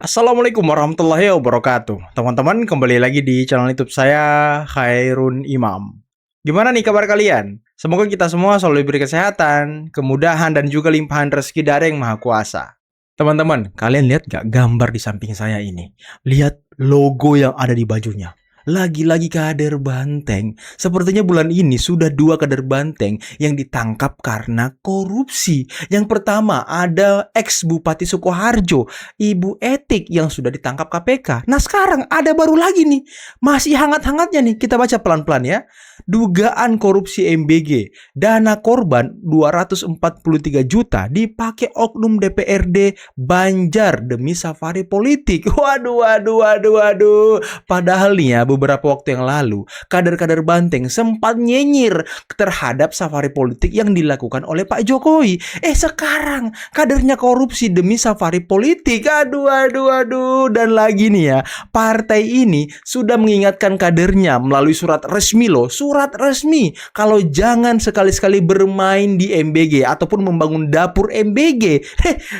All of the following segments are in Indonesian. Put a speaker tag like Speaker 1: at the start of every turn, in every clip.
Speaker 1: Assalamualaikum warahmatullahi wabarakatuh. Teman-teman, kembali lagi di channel YouTube saya, Khairun Imam. Gimana nih kabar kalian? Semoga kita semua selalu diberi kesehatan, kemudahan, dan juga limpahan rezeki dari Yang Maha Kuasa. Teman-teman, kalian lihat gak gambar di samping saya ini? Lihat logo yang ada di bajunya. Lagi-lagi kader banteng. Sepertinya bulan ini sudah 2 kader banteng yang ditangkap karena korupsi. Yang pertama ada ex Bupati Sukoharjo, Ibu Etik yang sudah ditangkap KPK. Nah sekarang ada baru lagi nih. Masih hangat-hangatnya nih. Kita baca pelan-pelan ya. Dugaan korupsi MBG. Dana korban 243 juta dipakai oknum DPRD Banjar demi safari politik. Waduh. Padahal nih ya, beberapa waktu yang lalu, kader-kader banteng sempat nyinyir terhadap safari politik yang dilakukan oleh Pak Jokowi. Sekarang kadernya korupsi demi safari politik. Aduh. Dan lagi nih ya, partai ini sudah mengingatkan kadernya melalui surat resmi loh. Surat resmi. Kalau jangan sekali-sekali bermain di MBG ataupun membangun dapur MBG.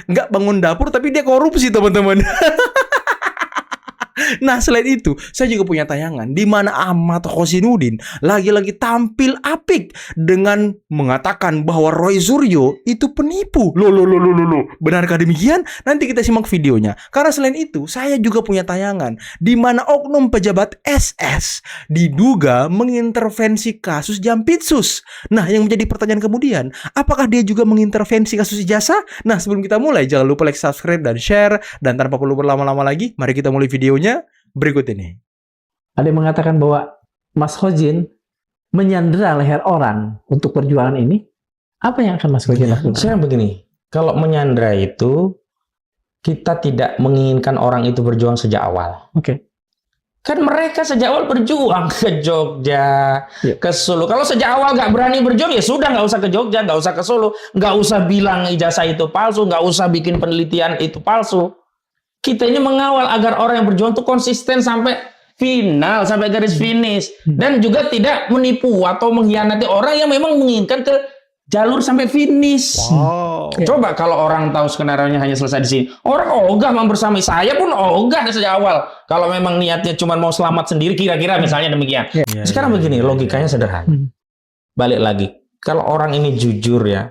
Speaker 1: Nggak bangun dapur tapi dia korupsi, teman-teman. Nah selain itu saya juga punya tayangan di mana Ahmad Khosinudin lagi-lagi tampil apik dengan mengatakan bahwa Roy Suryo itu penipu. Loh. Benarkah demikian? Nanti kita simak videonya. Karena selain itu saya juga punya tayangan di mana oknum pejabat SS diduga mengintervensi kasus Jampitsus. Nah yang menjadi pertanyaan kemudian, apakah dia juga mengintervensi kasus ijazah? Nah sebelum kita mulai jangan lupa like, subscribe, dan share. Dan tanpa perlu berlama-lama lagi, mari kita mulai videonya berikut ini.
Speaker 2: Ada yang mengatakan bahwa Mas Khojin menyandera leher orang untuk perjuangan ini. Apa yang akan Mas Khojin lakukan?
Speaker 3: Saya begini, kalau menyandera itu kita tidak menginginkan orang itu berjuang sejak awal.
Speaker 2: Oke.
Speaker 3: Kan mereka sejak awal berjuang ke Jogja, ke Solo. Kalau sejak awal nggak berani berjuang, ya sudah nggak usah ke Jogja, nggak usah ke Solo, nggak usah bilang ijazah itu palsu, nggak usah bikin penelitian itu palsu. Kita ini mengawal agar orang yang berjuang itu konsisten sampai final, sampai garis finish. Dan juga tidak menipu atau mengkhianati orang yang memang menginginkan ke jalur sampai finish.
Speaker 1: Wow.
Speaker 3: Coba kalau orang tahu skenario-nya hanya selesai di sini. Orang ogah membersamai. Saya pun ogah dari sejak awal. Kalau memang niatnya cuma mau selamat sendiri, kira-kira misalnya demikian. Sekarang begini, logikanya sederhana. Balik lagi. Kalau orang ini jujur ya,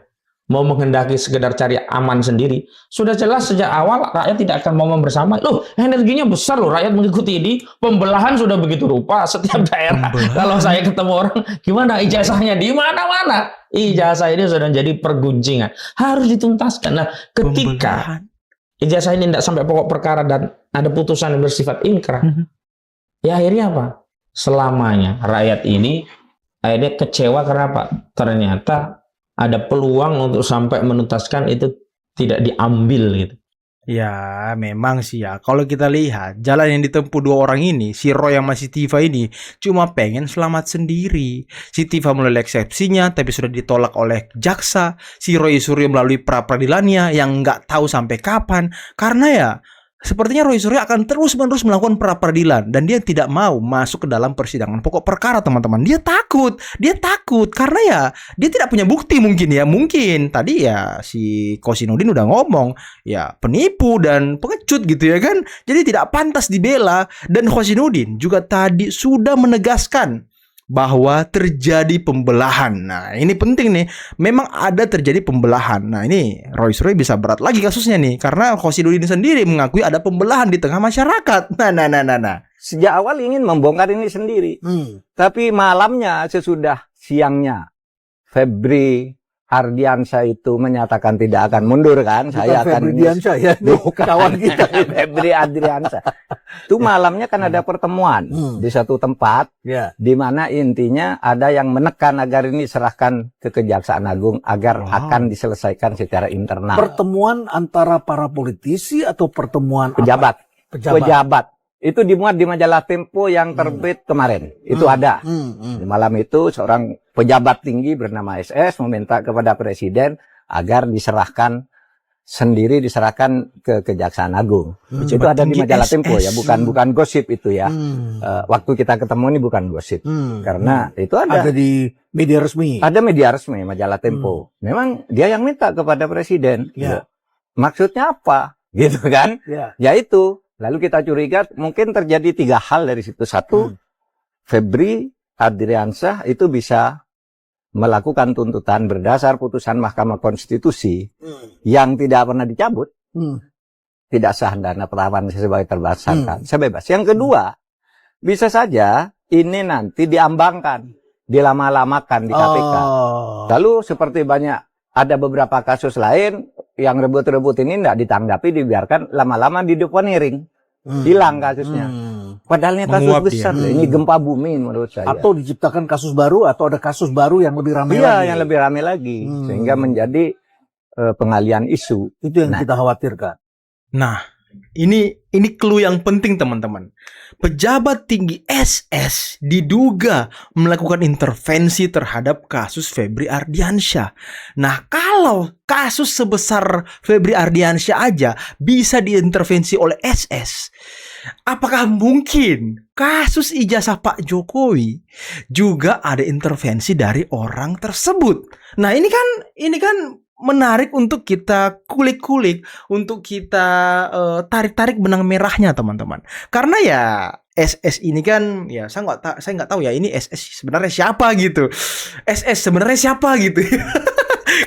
Speaker 3: mau menghendaki sekedar cari aman sendiri, sudah jelas sejak awal rakyat tidak akan mau membersamai. Loh, energinya besar loh rakyat mengikuti ini. Pembelahan sudah begitu rupa setiap daerah. Kalau saya ketemu orang, gimana ijazahnya di mana-mana? Ijazah ini sudah jadi pergunjingan. Harus dituntaskan. Nah, ketika ijazah ini tidak sampai pokok perkara dan ada putusan yang bersifat inkrah, ya akhirnya apa? Selamanya rakyat ini akhirnya kecewa karena apa? Ternyata ada peluang untuk sampai menuntaskan itu tidak diambil gitu.
Speaker 1: Ya memang sih ya. Kalau kita lihat jalan yang ditempuh dua orang ini, si Roy yang masih Tiva ini cuma pengen selamat sendiri. Si Tiva melalui eksepsinya tapi sudah ditolak oleh jaksa. Si Roy Suryo melalui pra peradilannya yang nggak tahu sampai kapan. Karena ya sepertinya Roy Suryo akan terus-menerus melakukan pra peradilan dan dia tidak mau masuk ke dalam persidangan pokok perkara, teman-teman. Dia takut karena ya dia tidak punya bukti mungkin ya. Mungkin tadi ya si Khosinudin udah ngomong ya penipu dan pengecut gitu ya kan. Jadi tidak pantas dibela. Dan Khosinudin juga tadi sudah menegaskan bahwa terjadi pembelahan. Nah ini penting nih. Memang ada terjadi pembelahan. Nah ini Roy Suryo bisa berat lagi kasusnya nih. Karena Khosinudin sendiri mengakui ada pembelahan di tengah masyarakat. Nah.
Speaker 4: Sejak awal ingin membongkar ini sendiri. Tapi malamnya sesudah siangnya Febri Ardiansyah itu menyatakan tidak akan mundur kan. Saya akan
Speaker 5: Febri Diansyah ya.
Speaker 4: Bukan.
Speaker 5: Kawan kita.
Speaker 4: Febri Ardiansyah. Itu malamnya kan ada pertemuan di satu tempat, di mana intinya ada yang menekan agar ini serahkan ke Kejaksaan Agung agar akan diselesaikan secara internal.
Speaker 5: Pertemuan antara para politisi atau pertemuan
Speaker 4: Pejabat.
Speaker 5: Pejabat.
Speaker 4: Pejabat. Itu dimuat di majalah Tempo yang terbit kemarin. Itu ada. Di malam itu seorang pejabat tinggi bernama SS meminta kepada Presiden agar diserahkan ke Kejaksaan Agung. Itu ada di majalah Tempo ya, bukan gosip itu ya. Waktu kita ketemu ini bukan gosip. Karena itu ada
Speaker 5: di media resmi.
Speaker 4: Ada media resmi majalah Tempo. Memang dia yang minta kepada Presiden. Maksudnya apa? gitu kan?
Speaker 5: Ya.
Speaker 4: Ya itu. Lalu kita curiga mungkin terjadi 3 hal dari situ. Satu, Febri Ardiansyah itu bisa melakukan tuntutan berdasar putusan Mahkamah Konstitusi yang tidak pernah dicabut. Tidak sah dana perawan sebagai terbasarkan. Saya bebas. Yang kedua, bisa saja ini nanti diambangkan, dilama-lamakan di KPK. Lalu seperti ada beberapa kasus lain yang rebut-rebut ini tidak ditanggapi, dibiarkan lama-lama di deponeering. Hilang kasusnya. Padahal ini kasus besar. Ini gempa bumi menurut saya.
Speaker 5: Atau diciptakan kasus baru, atau ada kasus baru yang lebih ramai lagi.
Speaker 4: Iya, yang lebih ramai lagi. Sehingga menjadi pengalian isu.
Speaker 5: Itu yang kita khawatirkan.
Speaker 1: Nah, ini clue yang penting teman-teman. Pejabat tinggi SS diduga melakukan intervensi terhadap kasus Febri Ardiansyah. Nah, kalau kasus sebesar Febri Ardiansyah aja bisa diintervensi oleh SS, apakah mungkin kasus ijazah Pak Jokowi juga ada intervensi dari orang tersebut? Nah, ini kan menarik untuk kita kulik-kulik, untuk kita tarik-tarik benang merahnya teman-teman. Karena ya SS ini kan ya saya nggak tahu ya ini SS sebenarnya siapa gitu. SS sebenarnya siapa gitu.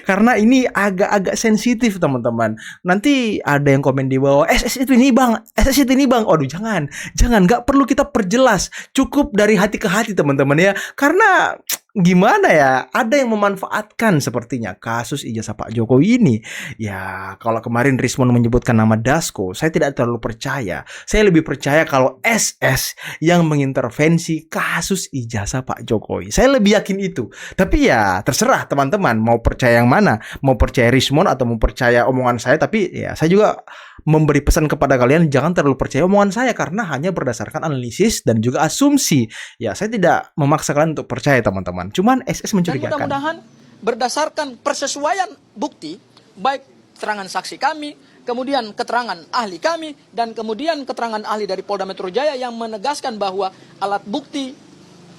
Speaker 1: Karena ini agak-agak sensitif teman-teman. Nanti ada yang komen di bawah, SS itu ini bang, SS itu ini bang. Aduh jangan, nggak perlu kita perjelas. Cukup dari hati ke hati teman-teman ya. Karena gimana ya, ada yang memanfaatkan sepertinya kasus ijazah Pak Jokowi ini. Ya kalau kemarin Rismon menyebutkan nama Dasko, saya tidak terlalu percaya. Saya lebih percaya kalau SS yang mengintervensi kasus ijazah Pak Jokowi. Saya lebih yakin itu. Tapi ya terserah teman-teman mau percaya yang mana, mau percaya Rismon atau mau percaya omongan saya. Tapi ya saya juga memberi pesan kepada kalian jangan terlalu percaya omongan saya karena hanya berdasarkan analisis dan juga asumsi. Ya saya tidak memaksa kalian untuk percaya teman-teman. Cuman SS mencurigakan.
Speaker 6: Dan mudah-mudahan berdasarkan persesuaian bukti, baik keterangan saksi kami, kemudian keterangan ahli kami, dan kemudian keterangan ahli dari Polda Metro Jaya yang menegaskan bahwa alat bukti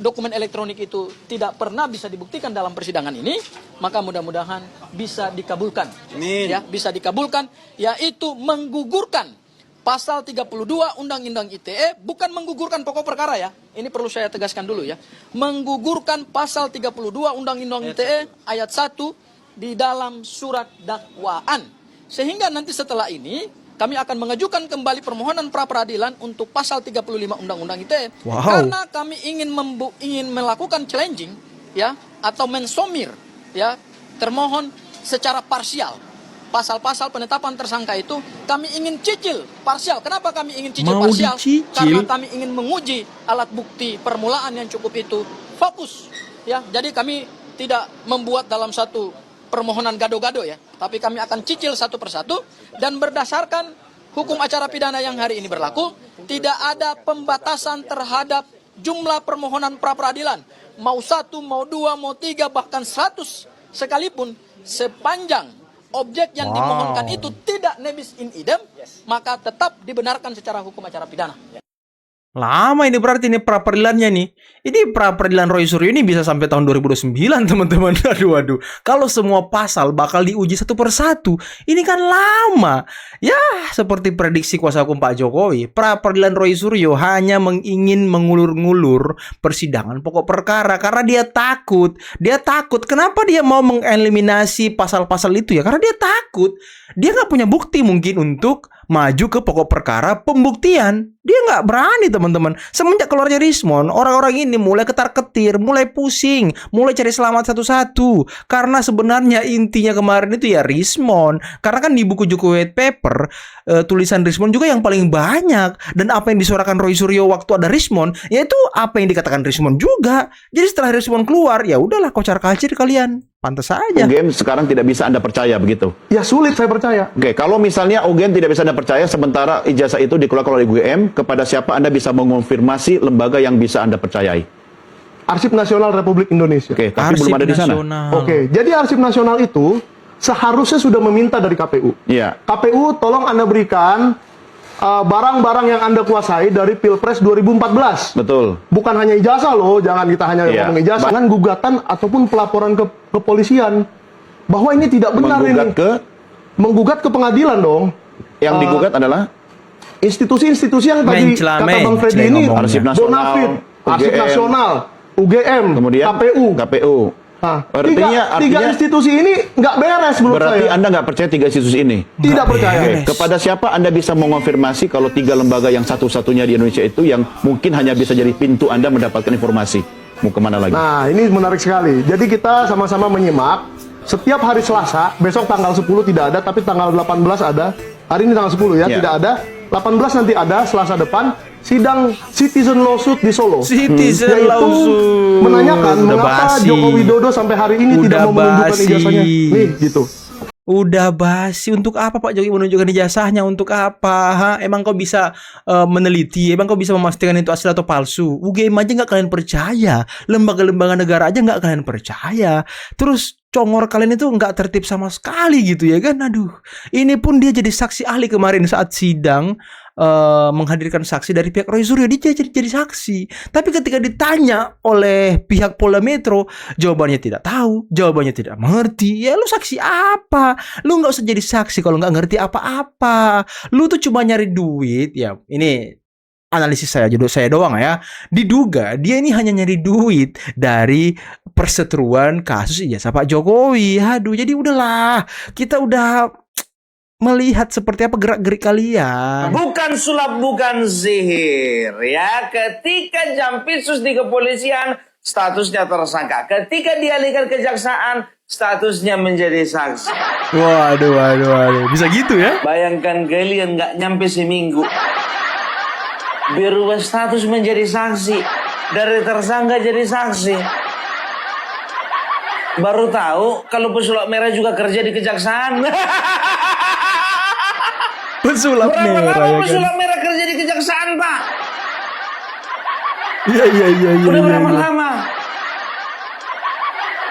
Speaker 6: dokumen elektronik itu tidak pernah bisa dibuktikan dalam persidangan ini, maka mudah-mudahan bisa dikabulkan. Ya, bisa dikabulkan, yaitu menggugurkan Pasal 32 Undang-Undang ITE, bukan menggugurkan pokok perkara ya. Ini perlu saya tegaskan dulu ya. Menggugurkan Pasal 32 Undang-Undang ITE ayat 1 di dalam surat dakwaan. Sehingga nanti setelah ini kami akan mengajukan kembali permohonan pra-peradilan untuk Pasal 35 Undang-Undang ITE.
Speaker 1: Wow.
Speaker 6: Karena kami ingin melakukan challenging ya atau mensomir ya termohon secara parsial. Pasal-pasal penetapan tersangka itu kami ingin cicil parsial. Kenapa kami ingin cicil parsial? Karena kami ingin menguji alat bukti permulaan yang cukup itu fokus. Ya, jadi kami tidak membuat dalam satu permohonan gado-gado ya, tapi kami akan cicil satu persatu dan berdasarkan hukum acara pidana yang hari ini berlaku, tidak ada pembatasan terhadap jumlah permohonan pra-peradilan. Mau 1, mau 2, mau 3, bahkan 100 sekalipun sepanjang objek yang dimohonkan itu tidak nebis in idem, maka tetap dibenarkan secara hukum acara pidana.
Speaker 1: Lama ini berarti ini pra-peradilannya nih. Ini pra-peradilan Roy Suryo ini bisa sampai tahun 2029 teman-teman. Aduh. Kalau semua pasal bakal diuji satu persatu, ini kan lama. Ya, seperti prediksi kuasa hukum Pak Jokowi, pra-peradilan Roy Suryo hanya ingin mengulur-ngulur persidangan pokok perkara karena dia takut. Dia takut. Kenapa dia mau mengeliminasi pasal-pasal itu ya? Karena dia takut. Dia nggak punya bukti mungkin untuk maju ke pokok perkara pembuktian. Dia nggak berani teman-teman. Semenjak keluarnya Rismon, orang-orang ini mulai ketar-ketir, mulai pusing, mulai cari selamat satu-satu. Karena sebenarnya intinya kemarin itu ya Rismon. Karena kan di buku Jokowi White Paper, tulisan Rismon juga yang paling banyak. Dan apa yang disuarakan Roy Suryo waktu ada Rismon, yaitu apa yang dikatakan Rismon juga. Jadi setelah Rismon keluar, ya udahlah kocar-kacir kalian. Pantas saja.
Speaker 7: UGM sekarang tidak bisa Anda percaya begitu?
Speaker 8: Ya sulit saya percaya.
Speaker 7: Oke, kalau misalnya UGM tidak bisa Anda percaya sementara ijazah itu dikeluarkan oleh UGM, kepada siapa Anda bisa mengonfirmasi lembaga yang bisa Anda percayai?
Speaker 8: Arsip Nasional Republik Indonesia.
Speaker 7: Oke, tapi belum ada di sana.
Speaker 8: Oke, jadi Arsip Nasional itu seharusnya sudah meminta dari KPU.
Speaker 7: Iya.
Speaker 8: KPU tolong Anda berikan barang-barang yang Anda kuasai dari Pilpres 2014.
Speaker 7: Betul.
Speaker 8: Bukan hanya ijazah loh, jangan kita hanya ngomong ijazah. Jangan gugatan ataupun pelaporan ke kepolisian bahwa ini tidak benar.
Speaker 7: Menggugat
Speaker 8: ini. Menggugat ke pengadilan dong.
Speaker 7: Yang digugat adalah
Speaker 8: institusi-institusi yang tadi kata Bang Freddy ini,
Speaker 7: Arsip Nasional,
Speaker 8: Bonafid, Arsip
Speaker 7: UGM,
Speaker 8: Nasional, UGM,
Speaker 7: kemudian
Speaker 8: KPU. Nah, tiga institusi ini nggak beres menurut
Speaker 7: berarti
Speaker 8: saya.
Speaker 7: Anda nggak percaya 3 institusi ini?
Speaker 8: Tidak percaya.
Speaker 7: Oke. Kepada siapa Anda bisa mengonfirmasi kalau 3 lembaga yang satu-satunya di Indonesia itu yang mungkin hanya bisa jadi pintu Anda mendapatkan informasi? Mau kemana lagi?
Speaker 8: Nah, ini menarik sekali. Jadi kita sama-sama menyimak. Setiap hari Selasa, besok tanggal 10 tidak ada, tapi tanggal 18 ada. Hari ini tanggal 10 ya, tidak ada. 18 nanti ada, Selasa depan. Sidang Citizen Lawsuit di Solo.
Speaker 1: Citizen
Speaker 8: yaitu
Speaker 1: Lawsuit.
Speaker 8: menanyakan
Speaker 1: Udah
Speaker 8: mengapa
Speaker 1: basi.
Speaker 8: Joko Widodo sampai hari ini tidak mau menunjukkan
Speaker 1: basi.
Speaker 8: ijazahnya. Nih, gitu.
Speaker 1: Udah basi. Untuk apa Pak Jokowi menunjukkan ijazahnya? Untuk apa? Hah? Emang kau bisa meneliti? Emang kau bisa memastikan itu asli atau palsu? UGM aja nggak kalian percaya. Lembaga-lembaga negara aja nggak kalian percaya. Terus congor kalian itu nggak tertib sama sekali gitu ya kan? Aduh. Ini pun dia jadi saksi ahli kemarin saat sidang. Menghadirkan saksi dari pihak Roy Suryo, dia jadi saksi. Tapi ketika ditanya oleh pihak Polda Metro, jawabannya tidak tahu, jawabannya tidak mengerti. Ya lu saksi apa? Lu nggak usah jadi saksi kalau nggak ngerti apa-apa. Lu tuh cuma nyari duit. Ya ini analisis saya doang ya. Diduga dia ini hanya nyari duit dari perseteruan kasus ijazah Pak Jokowi. Aduh, jadi udahlah, kita udah melihat seperti apa gerak-gerik kalian.
Speaker 9: Bukan sulap, bukan sihir. Ya, ketika Jampitsus di kepolisian, statusnya tersangka. Ketika dialihkan kejaksaan, statusnya menjadi saksi.
Speaker 1: Waduh. Bisa gitu ya?
Speaker 9: Bayangkan kalian nggak nyampe seminggu, berubah status menjadi saksi. Dari tersangka jadi saksi. Baru tahu kalau pesulap merah juga kerja di kejaksaan.
Speaker 1: Pesulap
Speaker 9: Berapa
Speaker 1: merah
Speaker 9: lama
Speaker 1: ya kan?
Speaker 9: pesulap merah kerja di kejaksaan, Pak?
Speaker 1: Iya.
Speaker 9: Udah berapa lama?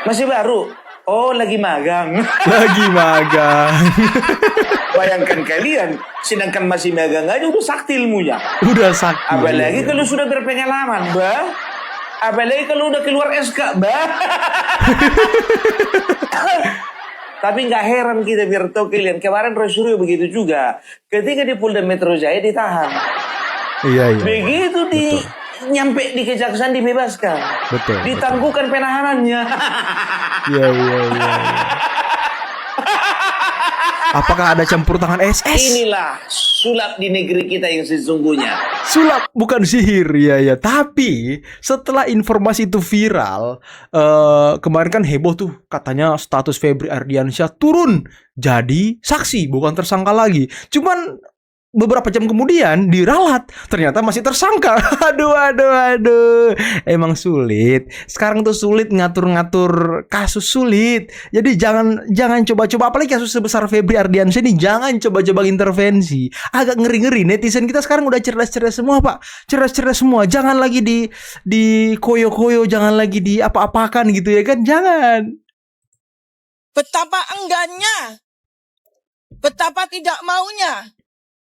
Speaker 9: Masih baru? Oh, lagi magang.
Speaker 1: Lagi magang.
Speaker 9: Bayangkan kalian, sedangkan masih magang aja udah sakti ilmunya.
Speaker 1: Udah sakti.
Speaker 9: Apalagi kalau sudah berpengalaman, Bah. Apalagi kalau udah keluar SK, Bah. Tapi nggak heran kita biar tahu kalian. Kemarin Roy Suryo begitu juga. Ketika di Polda Metro Jaya ditahan.
Speaker 1: Iya.
Speaker 9: Begitu nyampe di kejaksaan dibebaskan.
Speaker 1: Betul.
Speaker 9: Ditangguhkan penahanannya.
Speaker 1: Iya. Apakah ada campur tangan SS?
Speaker 9: Inilah sulap di negeri kita yang sesungguhnya.
Speaker 1: Sulap bukan sihir, ya. Tapi setelah informasi itu viral, kemarin kan heboh tuh, katanya status Febri Ardiansyah turun jadi saksi, bukan tersangka lagi. Cuman beberapa jam kemudian diralat, ternyata masih tersangka. Aduh. Emang sulit. Sekarang tuh sulit ngatur-ngatur kasus, sulit. Jadi jangan coba-coba, apalagi kasus sebesar Febri Ardiansyah ini, jangan coba-coba intervensi. Agak ngeri-ngeri. Netizen kita sekarang udah cerdas-cerdas semua, Pak. Cerdas-cerdas semua. Jangan lagi di koyo-koyo, jangan lagi di apa-apakan gitu ya kan. Jangan.
Speaker 10: Betapa enggannya, betapa tidak maunya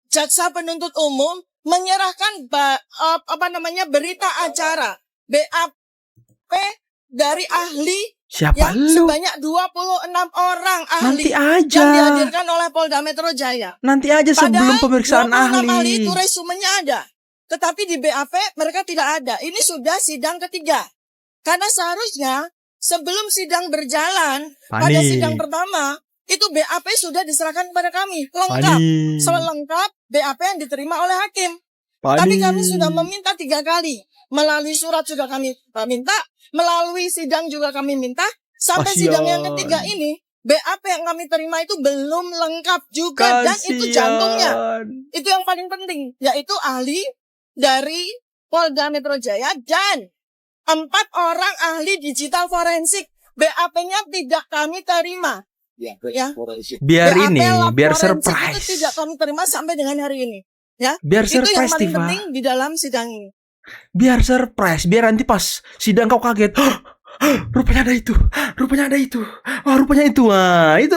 Speaker 10: jaksa penuntut umum menyerahkan berita acara BAP dari ahli
Speaker 1: Siapa
Speaker 10: yang
Speaker 1: lu?
Speaker 10: sebanyak 26 orang ahli
Speaker 1: Nanti aja.
Speaker 10: yang dihadirkan oleh Polda Metro Jaya.
Speaker 1: Nanti aja sebelum pemeriksaan
Speaker 10: 26 ahli
Speaker 1: ahli.
Speaker 10: itu resumenya ada. Tetapi di BAP mereka tidak ada. Ini sudah sidang ketiga. Karena seharusnya sebelum sidang berjalan, pada sidang pertama, itu BAP sudah diserahkan kepada kami. Lengkap. Selengkap BAP yang diterima oleh hakim. Tapi kami sudah meminta 3 kali. Melalui surat juga kami minta. Melalui sidang juga kami minta. Sampai sidang yang ketiga ini, BAP yang kami terima itu belum lengkap juga. Dan itu jantungnya. Itu yang paling penting. Yaitu ahli dari Polda Metro Jaya dan 4 orang ahli digital forensik. BAP-nya tidak kami terima. Ya.
Speaker 1: Biar
Speaker 10: BAP
Speaker 1: ini,
Speaker 10: lab
Speaker 1: biar
Speaker 10: forensik
Speaker 1: surprise.
Speaker 10: itu tidak kami terima sampai dengan hari ini. Ya.
Speaker 1: Biar
Speaker 10: itu yang
Speaker 1: surprise,
Speaker 10: paling
Speaker 1: Tiva.
Speaker 10: penting di dalam sidang ini.
Speaker 1: Biar surprise, biar nanti pas sidang kau kaget. Rupanya ada itu. Wah, rupanya itu. Wah, itu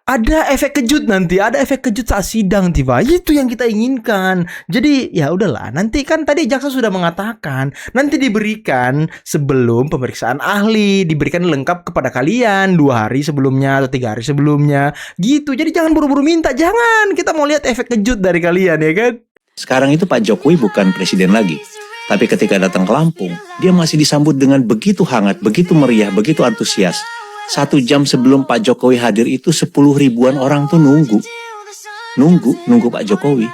Speaker 1: ada efek kejut nanti, ada efek kejut saat sidang tiba. Itu yang kita inginkan. Jadi ya udahlah, nanti kan tadi jaksa sudah mengatakan nanti diberikan sebelum pemeriksaan ahli, diberikan lengkap kepada kalian 2 hari sebelumnya atau 3 hari sebelumnya. Gitu. Jadi jangan buru-buru minta, jangan. Kita mau lihat efek kejut dari kalian ya kan.
Speaker 11: Sekarang itu Pak Jokowi bukan presiden lagi. Tapi ketika datang ke Lampung, dia masih disambut dengan begitu hangat, begitu meriah, begitu antusias. 1 jam sebelum Pak Jokowi hadir itu 10 ribuan orang tuh nunggu Pak Jokowi.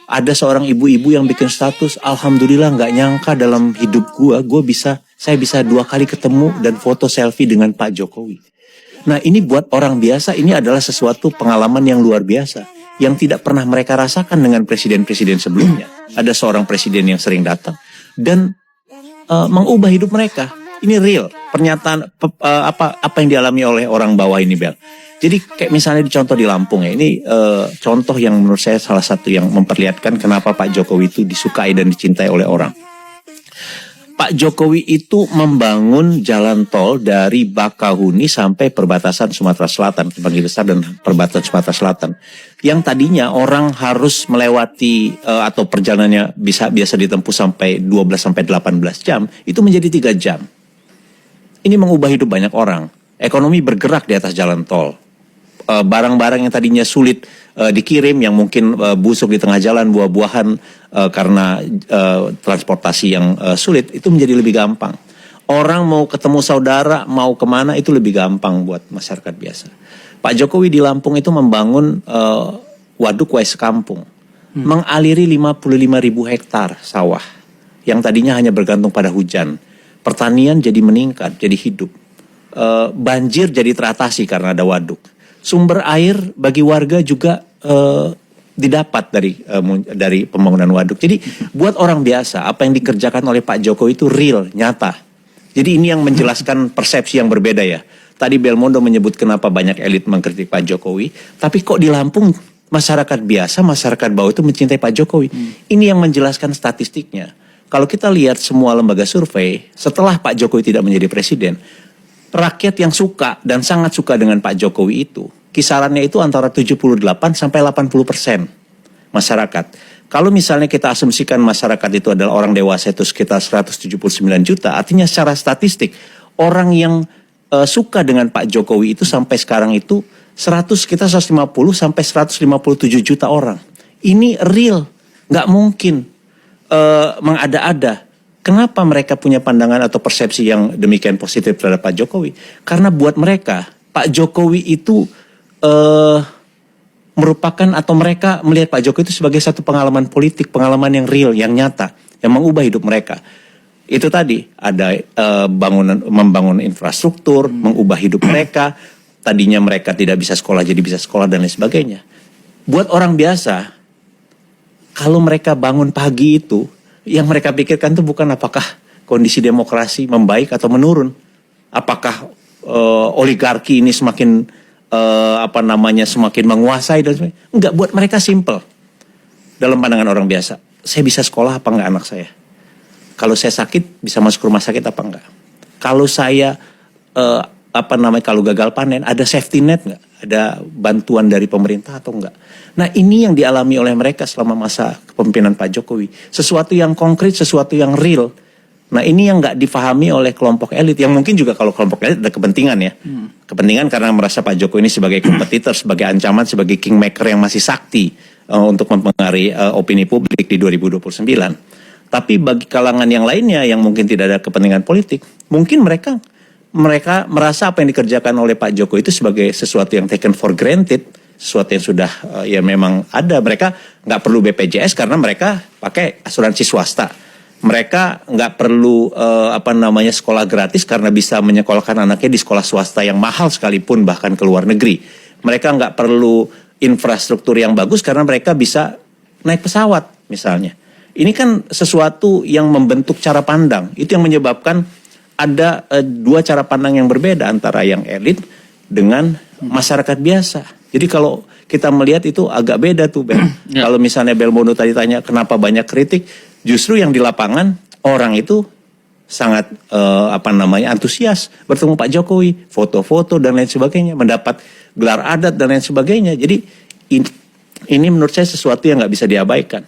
Speaker 11: Ada seorang ibu-ibu yang bikin status, alhamdulillah nggak nyangka dalam hidup saya bisa 2 kali ketemu dan foto selfie dengan Pak Jokowi. Nah ini buat orang biasa, ini adalah sesuatu pengalaman yang luar biasa, yang tidak pernah mereka rasakan dengan presiden-presiden sebelumnya. Ada seorang presiden yang sering datang dan mengubah hidup mereka. Ini real, pernyataan apa yang dialami oleh orang bawah ini, Bel. Jadi kayak misalnya contoh di Lampung ya, ini contoh yang menurut saya salah satu yang memperlihatkan kenapa Pak Jokowi itu disukai dan dicintai oleh orang. Pak Jokowi itu membangun jalan tol dari Bakahuni sampai perbatasan Sumatera Selatan, Semanggi Besar dan perbatasan Sumatera Selatan. Yang tadinya orang harus melewati atau perjalanannya biasa ditempuh sampai 12 sampai 18 jam, itu menjadi 3 jam. Ini mengubah hidup banyak orang. Ekonomi bergerak di atas jalan tol. Barang-barang yang tadinya sulit dikirim, yang mungkin busuk di tengah jalan, buah-buahan karena transportasi yang sulit, itu menjadi lebih gampang. Orang mau ketemu saudara, mau kemana, itu lebih gampang buat masyarakat biasa. Pak Jokowi di Lampung itu membangun waduk Wais Kampung, mengaliri 55.000 hektar sawah yang tadinya hanya bergantung pada hujan. Pertanian jadi meningkat, jadi hidup. Banjir jadi teratasi karena ada waduk. Sumber air bagi warga juga didapat dari pembangunan waduk. Jadi buat orang biasa, apa yang dikerjakan oleh Pak Jokowi itu real, nyata. Jadi ini yang menjelaskan persepsi yang berbeda ya. Tadi Belmondo menyebut kenapa banyak elit mengkritik Pak Jokowi, tapi kok di Lampung masyarakat biasa, masyarakat bawah itu mencintai Pak Jokowi. Ini yang menjelaskan statistiknya. Kalau kita lihat semua lembaga survei, setelah Pak Jokowi tidak menjadi presiden, rakyat yang suka dan sangat suka dengan Pak Jokowi itu, kisarannya itu antara 78 sampai 80% masyarakat. Kalau misalnya kita asumsikan masyarakat itu adalah orang dewasa itu sekitar 179 juta, artinya secara statistik orang yang suka dengan Pak Jokowi itu sampai sekarang itu sekitar 150 sampai 157 juta orang. Ini real, nggak mungkin mengada-ada. Kenapa mereka punya pandangan atau persepsi yang demikian positif terhadap Pak Jokowi? Karena buat mereka Pak Jokowi itu merupakan atau mereka melihat Pak Jokowi itu sebagai satu pengalaman politik, pengalaman yang real, yang nyata, yang mengubah hidup mereka. Itu tadi ada membangun infrastruktur, mengubah hidup mereka. Tadinya mereka tidak bisa sekolah jadi bisa sekolah dan lain sebagainya. Buat orang biasa, kalau mereka bangun pagi itu, yang mereka pikirkan itu bukan apakah kondisi demokrasi membaik atau menurun, apakah oligarki ini semakin semakin menguasai dan sebagainya. Enggak, buat mereka simple. Dalam pandangan orang biasa, saya bisa sekolah apa enggak anak saya? Kalau saya sakit bisa masuk rumah sakit apa enggak? Kalau saya kalau gagal panen ada safety net enggak? Ada bantuan dari pemerintah atau enggak? Nah, ini yang dialami oleh mereka selama masa kepemimpinan Pak Jokowi. Sesuatu yang konkret, sesuatu yang real. Nah, ini yang nggak difahami oleh kelompok elit, yang mungkin juga kalau kelompok elit ada kepentingan ya. Kepentingan karena merasa Pak Jokowi ini sebagai kompetitor, sebagai ancaman, sebagai kingmaker yang masih sakti untuk mempengaruhi opini publik di 2029. Tapi bagi kalangan yang lainnya yang mungkin tidak ada kepentingan politik, mungkin mereka merasa apa yang dikerjakan oleh Pak Jokowi itu sebagai sesuatu yang taken for granted, sesuatu yang sudah ya memang ada. Mereka nggak perlu BPJS karena mereka pakai asuransi swasta. Mereka nggak perlu sekolah gratis karena bisa menyekolahkan anaknya di sekolah swasta yang mahal sekalipun bahkan ke luar negeri. Mereka nggak perlu infrastruktur yang bagus karena mereka bisa naik pesawat misalnya. Ini kan sesuatu yang membentuk cara pandang. Itu yang menyebabkan ada dua cara pandang yang berbeda antara yang elit dengan masyarakat biasa. Jadi kalau kita melihat itu agak beda tuh, Bel. Kalau misalnya Belmondo tadi tanya kenapa banyak kritik, justru yang di lapangan orang itu sangat antusias bertemu Pak Jokowi, foto-foto dan lain sebagainya, mendapat gelar adat dan lain sebagainya. Jadi ini menurut saya sesuatu yang nggak bisa diabaikan.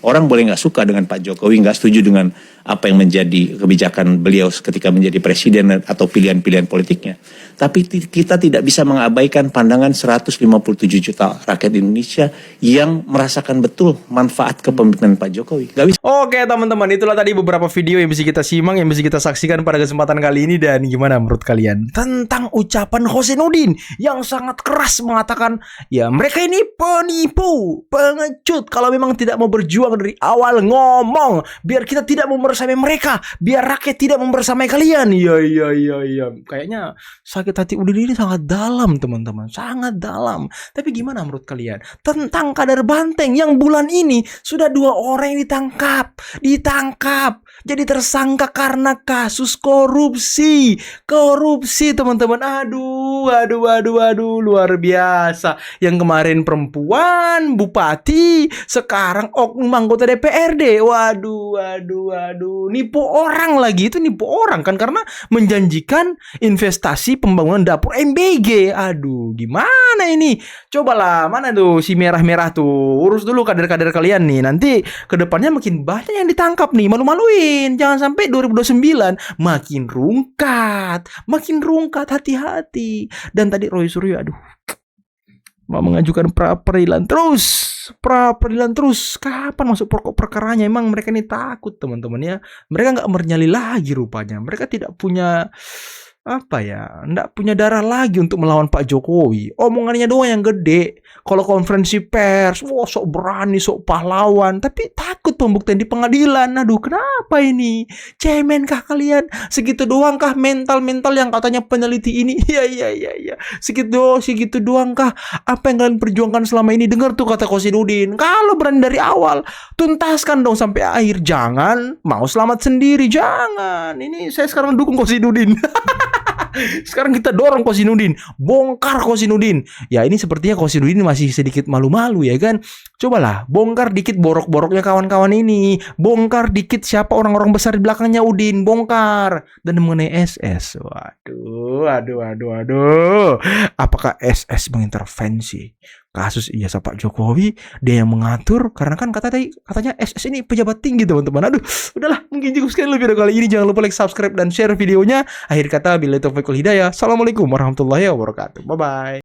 Speaker 11: Orang boleh nggak suka dengan Pak Jokowi, nggak setuju dengan apa yang menjadi kebijakan beliau ketika menjadi presiden atau pilihan-pilihan politiknya. Tapi kita tidak bisa mengabaikan pandangan 157 juta rakyat Indonesia yang merasakan betul manfaat kepemimpinan Pak Jokowi. Nggak bisa.
Speaker 1: Oke teman-teman, itulah tadi beberapa video yang bisa kita simak, yang bisa kita saksikan pada kesempatan kali ini. Dan gimana menurut kalian tentang ucapan Husainuddin yang sangat keras mengatakan, ya mereka ini penipu, pengecut. Kalau memang tidak mau berjuang dari awal, ngomong biar kita tidak membersamai mereka, biar rakyat tidak membersamai kalian. Iya. Kayaknya sakit hati Udin ini sangat dalam teman-teman, sangat dalam. Tapi gimana menurut kalian tentang Kader Banteng yang bulan ini sudah 2 orang yang ditangkap jadi tersangka karena kasus korupsi teman-teman. Aduh, luar biasa. Yang kemarin perempuan bupati, sekarang oknum anggota DPRD. Waduh, nipu orang lagi. Itu nipu orang kan, karena menjanjikan investasi pembangunan dapur MBG. Aduh, gimana ini? Cobalah, mana tuh si merah-merah tuh, urus dulu kader-kader kalian nih. Nanti kedepannya makin banyak yang ditangkap nih, malu-maluin. Jangan sampai 2029 makin rungkat, hati-hati. Dan tadi Roy Suryo, aduh, mau mengajukan pra peradilan terus. Kapan masuk pokok perkaranya? Emang mereka ini takut teman-teman ya. Mereka nggak menyali lagi rupanya. Mereka tidak punya nggak punya darah lagi untuk melawan Pak Jokowi. Omongannya doang yang gede. Kalau konferensi pers, wah sok berani, sok pahlawan, tapi takut pembuktian di pengadilan. Aduh, kenapa ini? Cemen kah kalian? Segitu doang kah mental yang katanya peneliti ini? Iya. Segitu doang kah apa yang kalian perjuangkan selama ini? Dengar tuh kata Husainuddin. Kalau berani dari awal, tuntaskan dong sampai akhir. Jangan mau selamat sendiri, jangan. Ini saya sekarang dukung Husainuddin. Sekarang kita dorong Husainuddin, bongkar Husainuddin. Ya ini sepertinya Husainuddin masih sedikit malu-malu ya kan. Cobalah bongkar dikit borok-boroknya kawan-kawan ini. Bongkar dikit siapa orang-orang besar di belakangnya Udin, bongkar. Dan mengenai SS, waduh. Apakah SS mengintervensi kasus ijazah Pak Jokowi? Dia yang mengatur, karena kan katanya SS ini pejabat tinggi teman-teman. Aduh, udahlah, mungkin cukup sekian video kali ini. Jangan lupa like, subscribe, dan share videonya. Akhir kata, billahi taufiq wal hidayah. Assalamualaikum warahmatullahi wabarakatuh. Bye-bye.